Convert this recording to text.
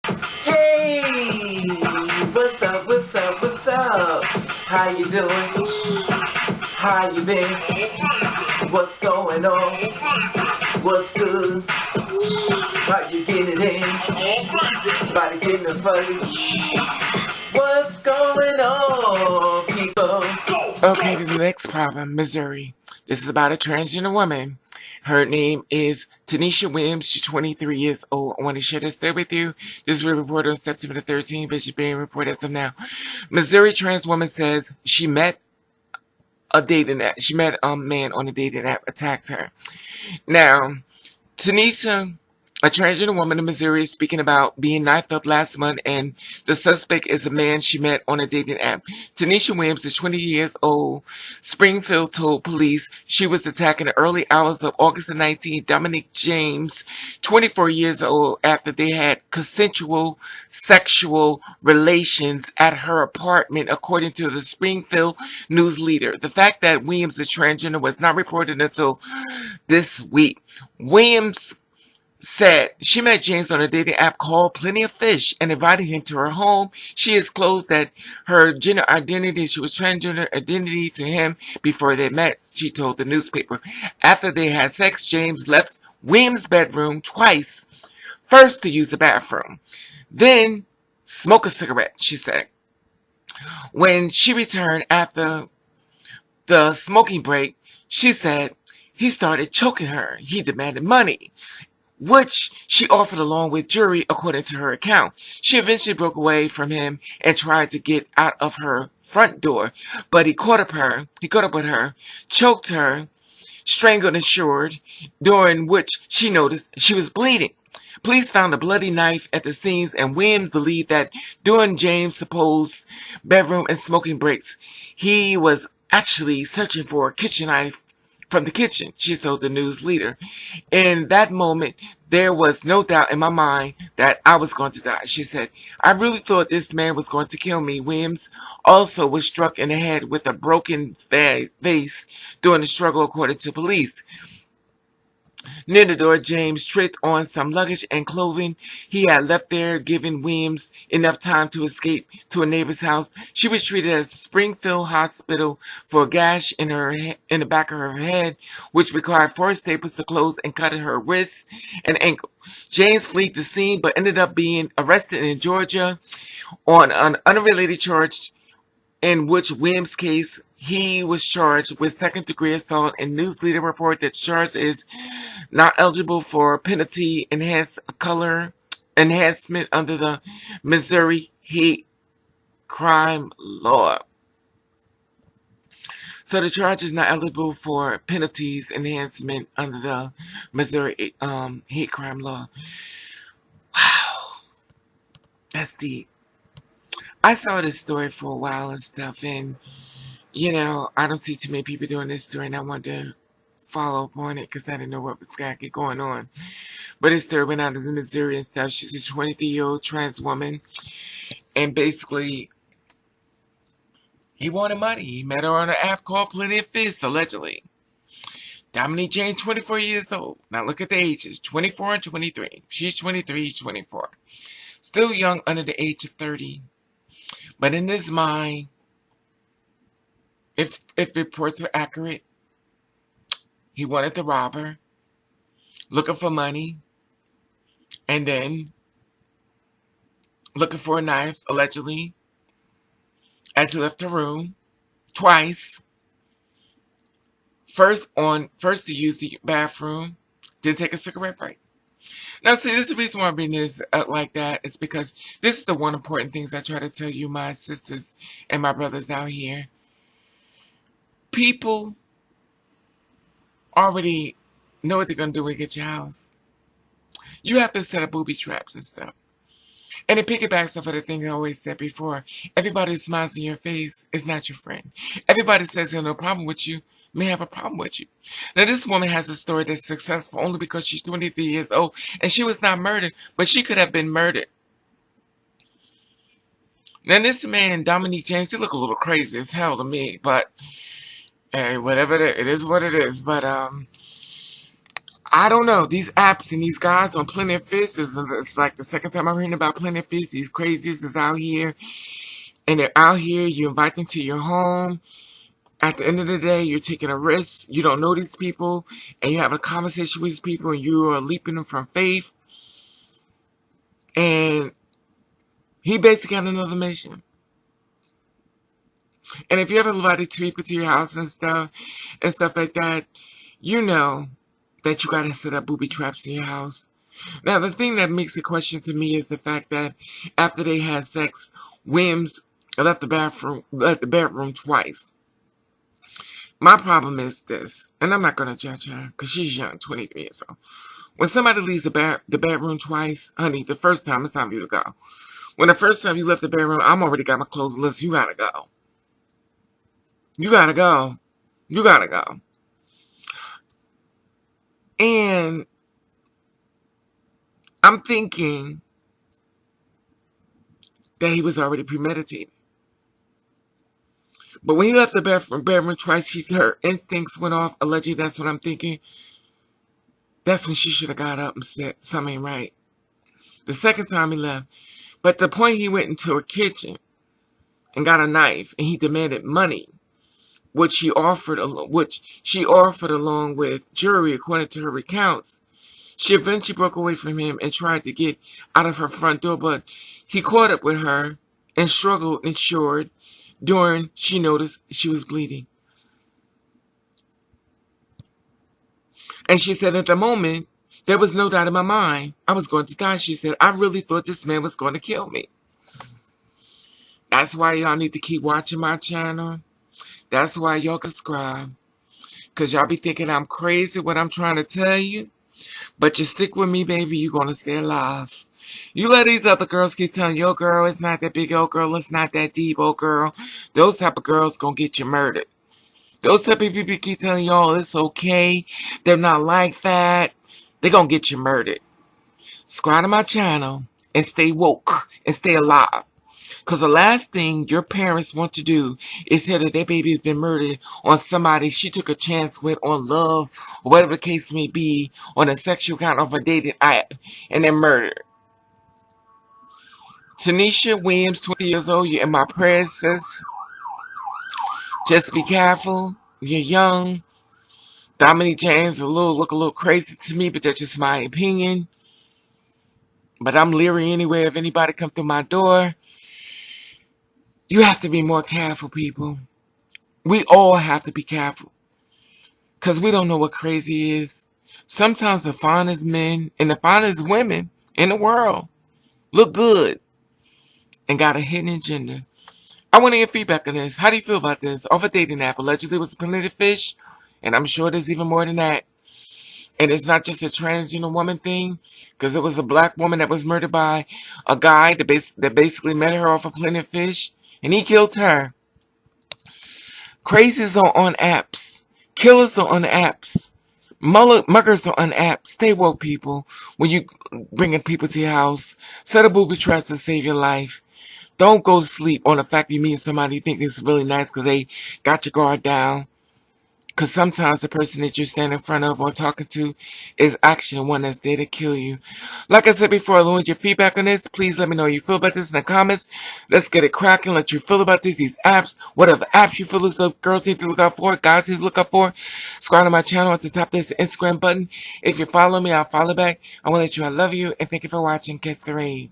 Hey, what's up, what's up, what's up? How you doing? How you been? What's going on? What's good? How you getting it in? Body getting it funny? What's going on, people? Okay, the next problem, Missouri. This is about a transgender woman. Her name is Tenia Williams. She's 23 years old. I want to share this there with you. This was reported on September the 13th, but she's being reported as of now. Missouri trans woman says she met a dating app. She met a man on a dating app, attacked her. Now, Tanisha, a transgender woman in Missouri, is speaking about being knifed up last month, and the suspect is a man she met on a dating app. Tanisha Williams is 20 years old. Springfield told police she was attacked in the early hours of August the 19th. Dominic James, 24 years old, after they had consensual sexual relations at her apartment, according to the Springfield News Leader. The fact that Williams is transgender was not reported until this week. Williams said she met James on a dating app called PlentyOfFish and invited him to her home. She disclosed that her gender identity, she was transgender identity to him before they met, she told the newspaper. After they had sex, James left Williams' bedroom twice, first to use the bathroom, then smoke a cigarette, she said. When she returned after the smoking break, she said he started choking her. He demanded money, which she offered along with jewelry, according to her account. She eventually broke away from him and tried to get out of her front door, but he caught up with her, choked her, strangled and showered, during which she noticed she was bleeding. Police found a bloody knife at the scenes, and Williams believed that during James' supposed bedroom and smoking breaks, he was actually searching for a kitchen knife from the kitchen, she told the news leader. In that moment, there was no doubt in my mind that I was going to die, she said. I really thought this man was going to kill me. Williams also was struck in the head with a broken vase during the struggle, according to police. Near the door, James tripped on some luggage and clothing he had left there, giving Williams enough time to escape to a neighbor's house. She was treated at Springfield Hospital for a gash in the back of her head, which required 4 staples to close and cut her wrists and ankle. James fled the scene, but ended up being arrested in Georgia on an unrelated charge, in which Williams' case he was charged with second-degree assault. And Newsleader report that charge is not eligible for penalty enhancement under the Missouri hate crime law. So the charge is not eligible for penalties enhancement under the Missouri hate crime law. Wow, that's deep. I saw this story for a while and stuff, and I don't see too many people doing this story, and I wanted to follow up on it because I didn't know what was going on. But it's there went out of Missouri and stuff. She's a 23-year-old trans woman, and basically, he wanted money. He met her on an app called PlentyOfFish, allegedly. Dominic James, 24 years old. Now look at the ages, 24 and 23. She's 23, he's 24. Still young, under the age of 30. But in his mind, if reports are accurate, he wanted to rob her, looking for money, and then looking for a knife, allegedly, as he left the room twice. First to use the bathroom, then take a cigarette break. Now, see, this is the reason why I'm reading this like that is because this is the one important things I try to tell you, my sisters and my brothers out here. People already know what they're going to do when you get your house. You have to set up booby traps and stuff. And it piggybacks off of the thing I always said before. Everybody who smiles in your face is not your friend. Everybody says they have no problem with you may have a problem with you. Now, this woman has a story that's successful only because she's 23 years old, and she was not murdered, but she could have been murdered. Now, this man, Dominic James, he look a little crazy as hell to me, but hey, whatever it is what it is. But I don't know. These apps and these guys on Plenty of Fish, it's like the second time I'm hearing about Plenty of Fish. These crazies is out here. And they're out here. You invite them to your home. At the end of the day, you're taking a risk. You don't know these people. And you're having a conversation with these people. And you are leaping them from faith. And he basically had another mission. And if you ever invited people to your house and stuff like that, you know that you gotta set up booby traps in your house. Now, the thing that makes a question to me is the fact that after they had sex, Williams left the bedroom twice. My problem is this, and I'm not gonna judge her because she's young, 23 years old. When somebody leaves the bedroom twice, honey, the first time it's time for you to go. When the first time you left the bedroom, I'm already got my clothes list. You gotta go. You gotta go. You gotta go. And I'm thinking that he was already premeditated. But when he left the bedroom twice, her instincts went off. Allegedly, that's what I'm thinking. That's when she should have got up and said, something ain't right. The second time he left. But the point he went into her kitchen and got a knife and he demanded money, which she offered along with jewelry, according to her recounts. She eventually broke away from him and tried to get out of her front door, but he caught up with her and struggled ensured during she noticed she was bleeding. And she said, at the moment, there was no doubt in my mind I was going to die. She said, I really thought this man was going to kill me. That's why y'all need to keep watching my channel. That's why y'all subscribe. Because y'all be thinking I'm crazy what I'm trying to tell you. But you stick with me, baby, you're going to stay alive. You let these other girls keep telling your girl it's not that big old girl, it's not that deep old girl. Those type of girls going to get you murdered. Those type of people keep telling y'all it's okay. They're not like that. They're going to get you murdered. Subscribe to my channel and stay woke and stay alive. Because the last thing your parents want to do is say that their baby has been murdered on somebody she took a chance with, on love, or whatever the case may be, on a sexual account of a dating app, and then murdered. Tenia Williams, 20 years old, you're in my prayers, sis. Just be careful. You're young. Dominic James look a little crazy to me, but that's just my opinion. But I'm leery anyway if anybody come through my door. You have to be more careful, people. We all have to be careful. Because we don't know what crazy is. Sometimes the finest men and the finest women in the world look good and got a hidden agenda. I want to get feedback on this. How do you feel about this? Off a dating app. Allegedly it was Plenty of Fish. And I'm sure there's even more than that. And it's not just a transgender woman thing. Because it was a black woman that was murdered by a guy that basically met her off of Plenty of Fish. And he killed her. Crazies are on apps. Killers are on apps. Muggers are on apps. Stay woke, people. When you bringing people to your house, set a booby trap to save your life. Don't go to sleep on the fact you meet somebody you think is really nice because they got your guard down. Because sometimes the person that you're standing in front of or talking to is actually the one that's there to kill you. Like I said before, I want your feedback on this. Please let me know how you feel about this in the comments. Let's get it cracking. Let you feel about this, these apps. Whatever apps you feel as though girls need to look out for, guys need to look out for. Subscribe to my channel. At the top, there's the Instagram button. If you follow me, I'll follow back. I want to let you know I love you and thank you for watching. Catch the rain.